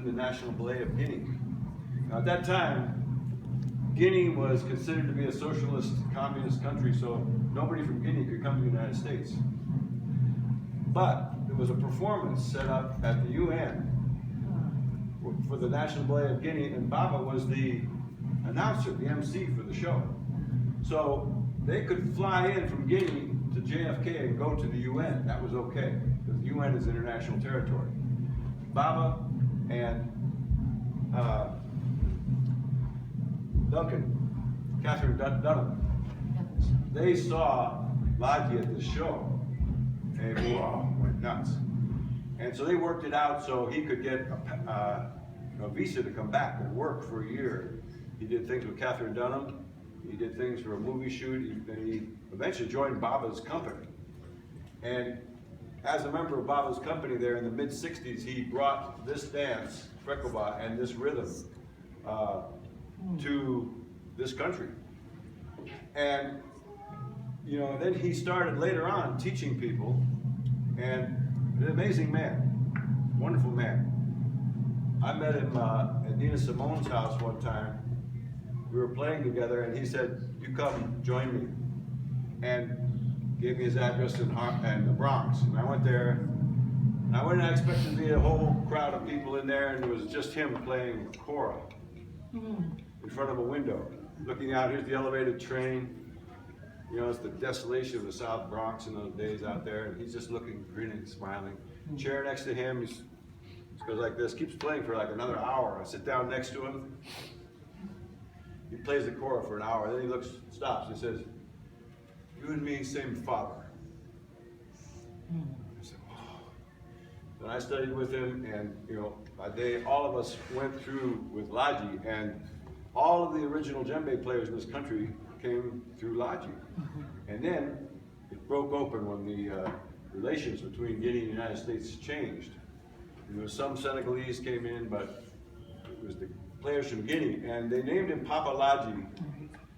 the National Ballet of Guinea. Now, at that time, Guinea was considered to be a socialist, communist country, so nobody from Guinea could come to the United States. But there was a performance set up at the UN for the National Ballet of Guinea, and Baba was the announcer, the MC for the show. So they could fly in from Guinea to JFK and go to the UN. That was okay, because the UN is international territory. Baba and Catherine Dunham, they saw Lodgy at this show, and went nuts. And so they worked it out so he could get a visa to come back and work for a year. He did things with Catherine Dunham. He did things for a movie shoot. He eventually joined Baba's company. And as a member of Baba's company there in the mid-60s, he brought this dance, Frecklebaugh, and this rhythm to this country. And then he started later on teaching people, and an amazing man, wonderful man. I met him at Nina Simone's house one time. We were playing together, and he said, "You come join me," and gave me his address in the Bronx. And I went there, and I went and I expected to be a whole crowd of people in there, and it was just him playing kora in front of a window, looking out. Here's the elevated train. It's the desolation of the South Bronx in those days out there, and he's just looking, grinning, smiling. Chair next to him, he goes like this, keeps playing for like another hour. I sit down next to him. He plays the kora for an hour, then he stops, and says, "You and me, same father." I said, "Oh." Then I studied with him, and all of us went through with Lodgy, and all of the original djembe players in this country came through Lodgy. And then it broke open when the relations between Guinea and the United States changed. Some Senegalese came in, but it was the players from Guinea, and they named him Papa Lodgy.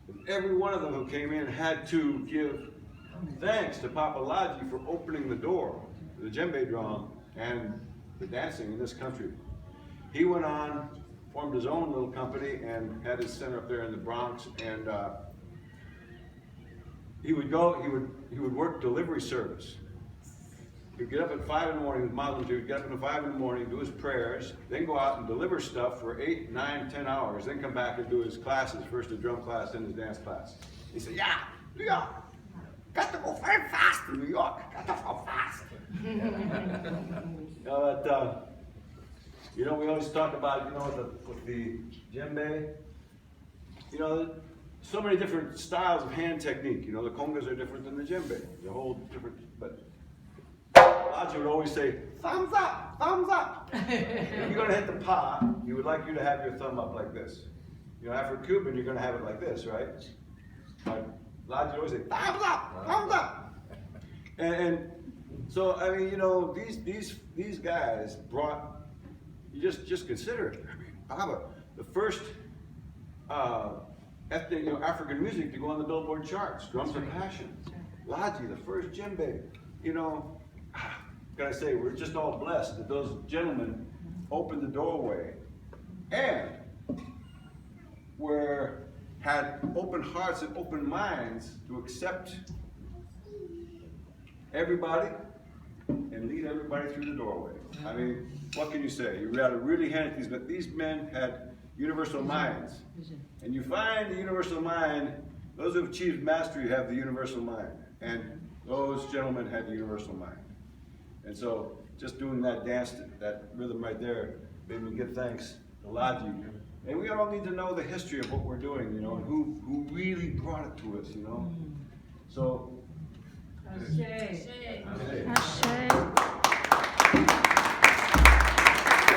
And every one of them who came in had to give thanks to Papa Lodgy for opening the door to the djembe drum and the dancing in this country. He went on, formed his own little company, and had his center up there in the Bronx, and he would work delivery service. He'd get up at 5 in the morning, he was Muslim too, he'd get up at 5 in the morning, do his prayers, then go out and deliver stuff for 8, 9, 10 hours, then come back and do his classes, first his drum class, then his dance class. He said, "Yeah, New York, got to go very fast in New York, got to go fast." We always talk about, with the djembe, so many different styles of hand technique. The congas are different than the djembe. They're whole different, but Lodgy would always say, "Thumbs up, thumbs up." If you're going to hit the pa, he would like you to have your thumb up like this. Afro-Cuban, you're going to have it like this, right? But Lodgy would always say, "Thumbs up, thumbs up." And so, these guys brought, you just consider it. Baba, the first ethnic, African music to go on the Billboard charts, Drums of Passion. Lodgy, the first djembe. Gotta say, we're just all blessed that those gentlemen opened the doorway and had open hearts and open minds to accept everybody and lead everybody through the doorway. What can you say? You gotta really hand it to these, but these men had universal minds. And you find the universal mind, those who have achieved mastery have the universal mind. And those gentlemen had the universal mind. And so just doing that dance, that rhythm right there, made me give thanks to Lodgy. And we all need to know the history of what we're doing, and who really brought it to us, So. Ashe. Ashe.